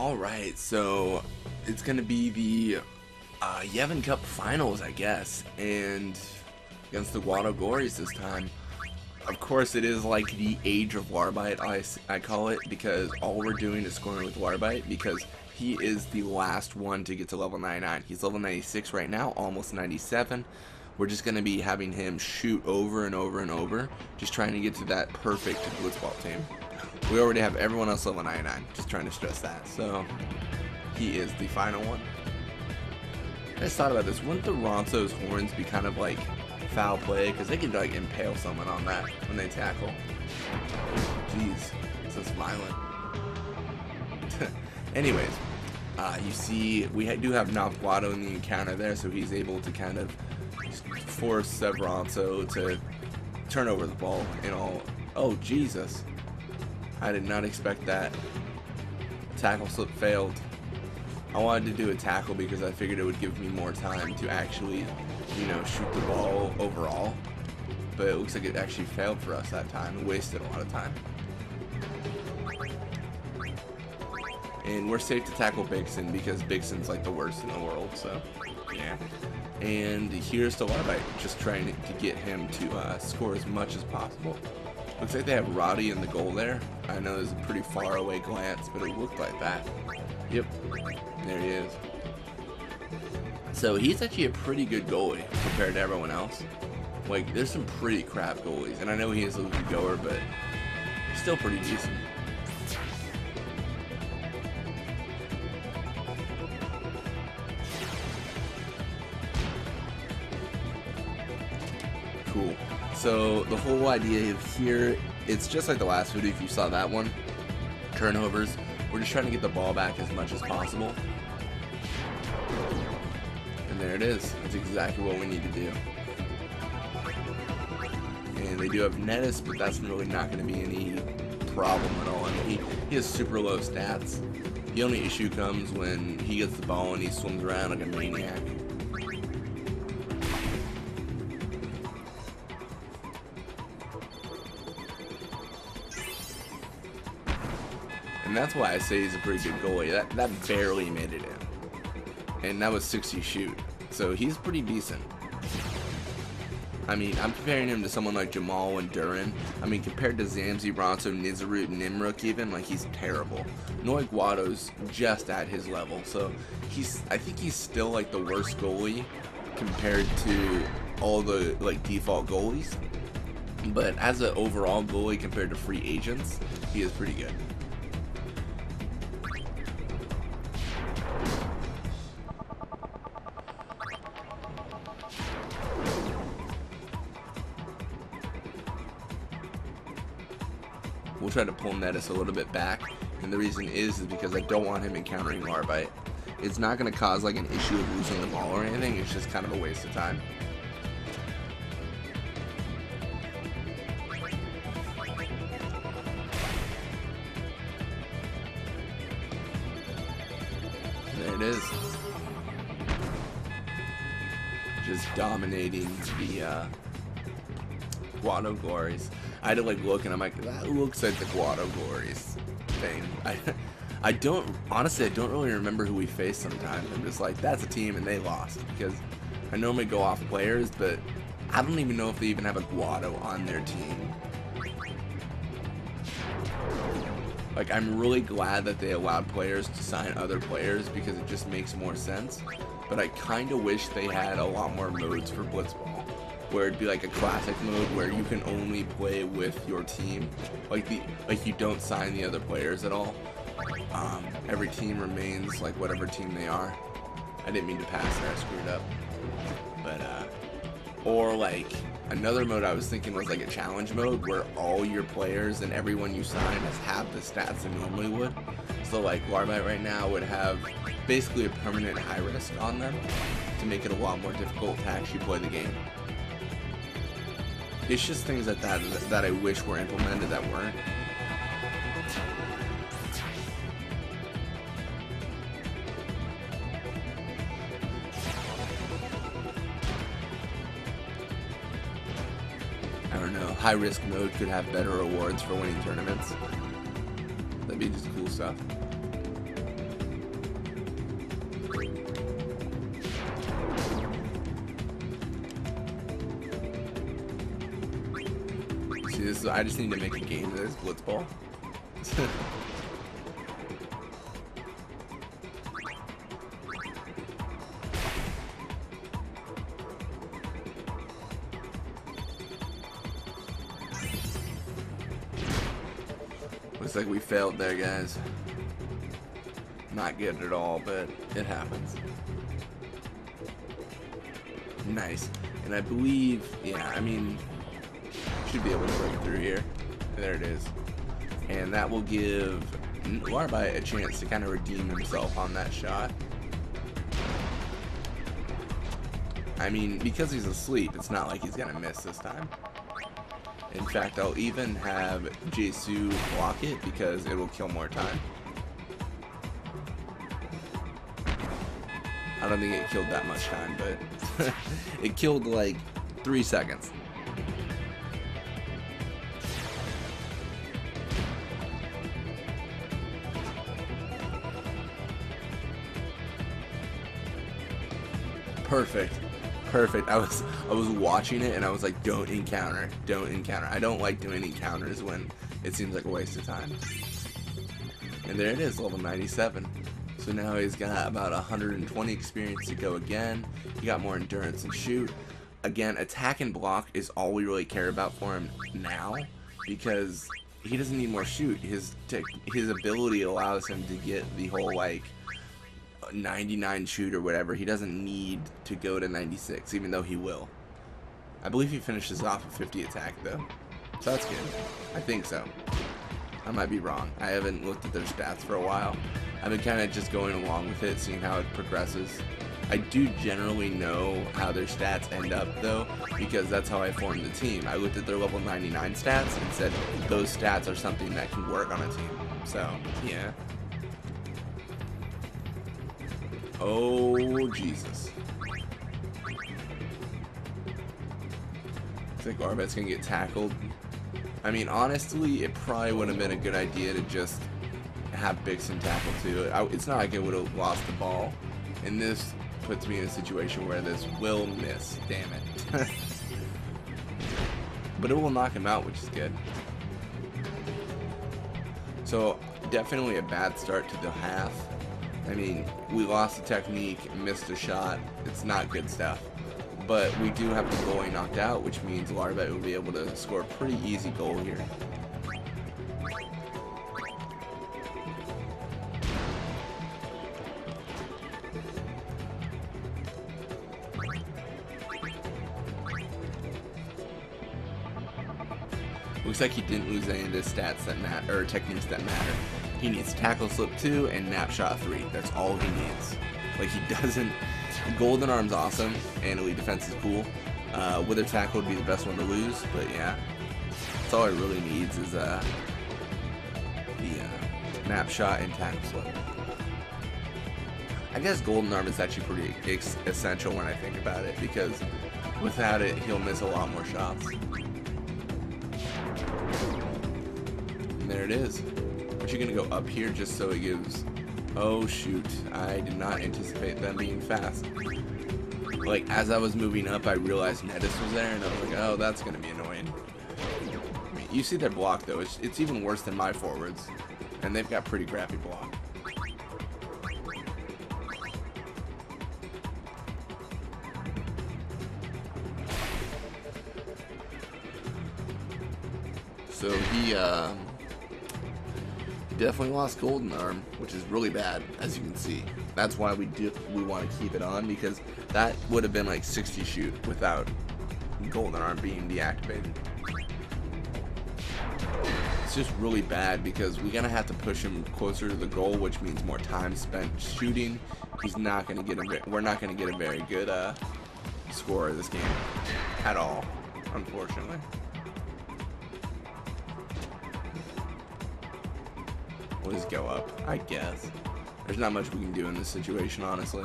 Alright, so it's going to be the Yevon Cup Finals, I guess, and against the Guado Gories this time. Of course, it is like the age of Larbeight, I call it, because all we're doing is scoring with Larbeight, because he is the last one to get to level 99. He's level 96 right now, almost 97. We're just going to be having him shoot over and over and over, just trying to get to that perfect Blitzball team. We already have everyone else level 99, just trying to stress that. So, he is the final one. I just thought about this. Wouldn't the Ronso's horns be kind of like foul play? Because they could like impale someone on that when they tackle. Jeez, this is violent. Anyways, you see we do have Nop Guado in the encounter there, so he's able to kind of force Ronso to turn over the ball and all. Oh, Jesus. I did not expect that. Tackle slip failed. I wanted to do a tackle because I figured it would give me more time to actually, you know, shoot the ball overall. But it looks like it actually failed for us that time. It wasted a lot of time. And we're safe to tackle Bigson because Bigson's like the worst in the world, so yeah. And here's to Larbeight, just trying to get him to score as much as possible. Looks like they have Roddy in the goal there. I know there's a pretty far away glance, but it looked like that. Yep, there he is. So he's actually a pretty good goalie compared to everyone else. Like, there's some pretty crap goalies, and I know he is a good goer, but still pretty decent. Cool. So the whole idea of here, it's just like the last video if you saw that one. Turnovers. We're just trying to get the ball back as much as possible. And there it is. That's exactly what we need to do. And they do have Nettis, but that's really not going to be any problem at all. I mean, he has super low stats. The only issue comes when he gets the ball and he swims around like a maniac. And that's why I say he's a pretty good goalie. That barely made it in. And that was 60 shoot. So he's pretty decent. I mean, I'm comparing him to someone like Jamal and Duran. I mean, compared to Zamzi, Ronso, Nizarut, and Nimruk even, like, he's terrible. Noi Guado's just at his level. So I think he's still like the worst goalie compared to all the like default goalies. But as an overall goalie compared to free agents, he is pretty good. We'll try to pull Nettis a little bit back, and the reason is because I don't want him encountering Larbeight. It's not going to cause like an issue of losing the ball or anything, it's just kind of a waste of time. There it is. Just dominating the Guado Gories. I had to like look and I'm like, that looks like the Guado Gories thing. I don't, honestly, I don't really remember who we faced sometimes. I'm just like, that's a team and they lost, because I normally go off players, but I don't even know if they even have a Guado on their team. Like, I'm really glad that they allowed players to sign other players because it just makes more sense, but I kind of wish they had a lot more modes for Blitzball, where it'd be like a classic mode where you can only play with your team, like you don't sign the other players at all. Every team remains like whatever team they are. I didn't mean to pass there, I screwed up. But or like another mode I was thinking was like a challenge mode where all your players and everyone you sign has half the stats they normally would. So like Larbeight right now would have basically a permanent high risk on them to make it a lot more difficult to actually play the game. It's just things like that I wish were implemented that weren't. I don't know, high risk mode could have better rewards for winning tournaments. That'd be just cool stuff. this is, I just need to make a game that is Blitzball. Looks like we failed there, guys. Not good at all, but it happens. Nice. And I believe, yeah, I mean, should be able to break through here. There it is. And that will give Larbeight a chance to kind of redeem himself on that shot. I mean, because he's asleep, it's not like he's going to miss this time. In fact, I'll even have Jesu block it because it will kill more time. I don't think it killed that much time, but it killed like 3 seconds. Perfect. Perfect. I was watching it and I was like, don't encounter. I don't like doing encounters when it seems like a waste of time. And there it is, level 97. So now he's got about 120 experience to go again. He got more endurance and shoot. Again, attack and block is all we really care about for him now, because he doesn't need more shoot. His ability allows him to get the whole like 99 shoot or whatever. He doesn't need to go to 96, even though he will. I believe he finishes off at 50 attack though, so that's good. I think so. I might be wrong. I haven't looked at their stats for a while. I've been kind of just going along with it, seeing how it progresses. I do generally know how their stats end up though, because that's how I formed the team. I looked at their level 99 stats and said those stats are something that can work on a team. So yeah. Oh Jesus. I think Larbeight's gonna get tackled. I mean, honestly, it probably would have been a good idea to just have Bixen tackle too. It's not like it would have lost the ball. And this puts me in a situation where this will miss. Damn it. But it will knock him out, which is good. So, definitely a bad start to the half. I mean, we lost the technique, missed a shot. It's not good stuff. But we do have the goalie knocked out, which means Larbeight will be able to score a pretty easy goal here. Looks like he didn't lose any of his stats that matter, or techniques that matter. He needs tackle slip 2 and nap shot 3. That's all he needs. Like, he doesn't. Golden Arm's awesome, and elite defense is cool. Wither tackle would be the best one to lose, but yeah, that's all it really needs is the nap shot and tackle slip. I guess Golden Arm is actually pretty essential when I think about it, because without it, he'll miss a lot more shots. And there it is. Aren't you gonna go up here just so it gives? Oh shoot, I did not anticipate them being fast. Like, as I was moving up, I realized Nettis was there, and I was like, oh, that's gonna be annoying. I mean, you see their block though, it's even worse than my forwards, and they've got pretty crappy block. So he definitely lost Golden Arm, which is really bad, as you can see. That's why we want to keep it on, because that would have been like 60 shoot without Golden Arm being deactivated. It's just really bad because we're gonna have to push him closer to the goal, which means more time spent shooting. He's not gonna get we're not gonna get a very good score of this game at all, unfortunately. We'll just go up, I guess. There's not much we can do in this situation, honestly.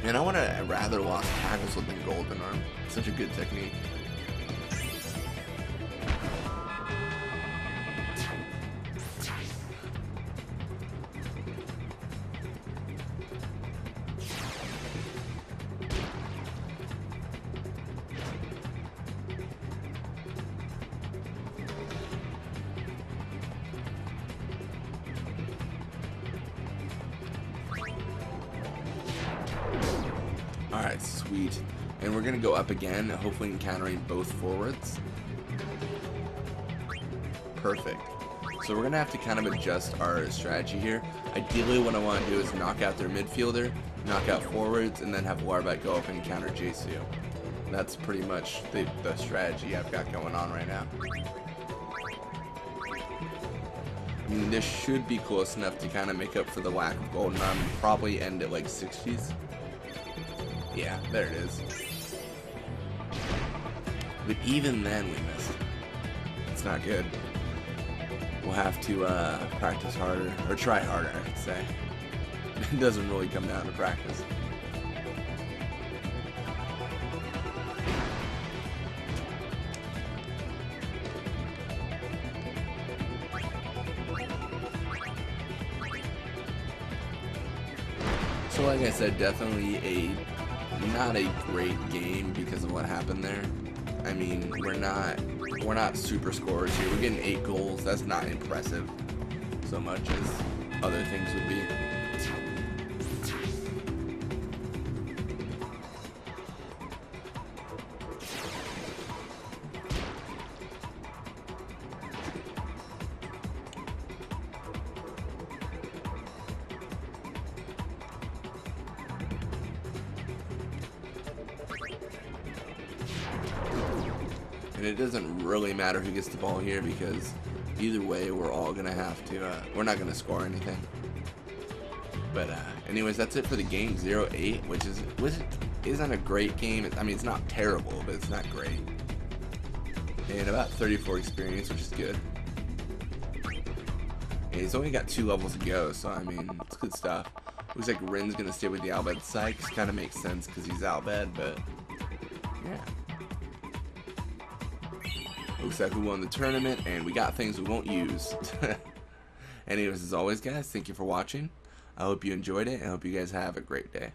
Man, I would have rather lost tackle slip than Golden Arm. Such a good technique. Sweet. And we're going to go up again, hopefully encountering both forwards. Perfect. So we're going to have to kind of adjust our strategy here. Ideally, what I want to do is knock out their midfielder, knock out forwards, and then have Larbeight go up and counter JCU. That's pretty much the strategy I've got going on right now. I mean, this should be close enough to kind of make up for the lack of golden arm and probably end at like 60s. Yeah, there it is. But even then, we missed. It's not good. We'll have to practice harder, or try harder, I should say. It doesn't really come down to practice. So like I said, definitely not a great game because of what happened there. I mean, we're not super scorers here. We're getting 8 goals. That's not impressive so much as other things would be. And it doesn't really matter who gets the ball here because either way we're all gonna have to we're not gonna score anything. But anyways, that's it for the game. 0-8, which isn't a great game. I mean, it's not terrible, but it's not great. And about 34 experience, which is good. And he's only got 2 levels to go, so I mean, it's good stuff. Looks like Rin's gonna stay with the Albed side, kind of makes sense because he's Albed, but yeah. Looks like we won the tournament, and we got things we won't use. Anyways, as always, guys, thank you for watching. I hope you enjoyed it, and I hope you guys have a great day.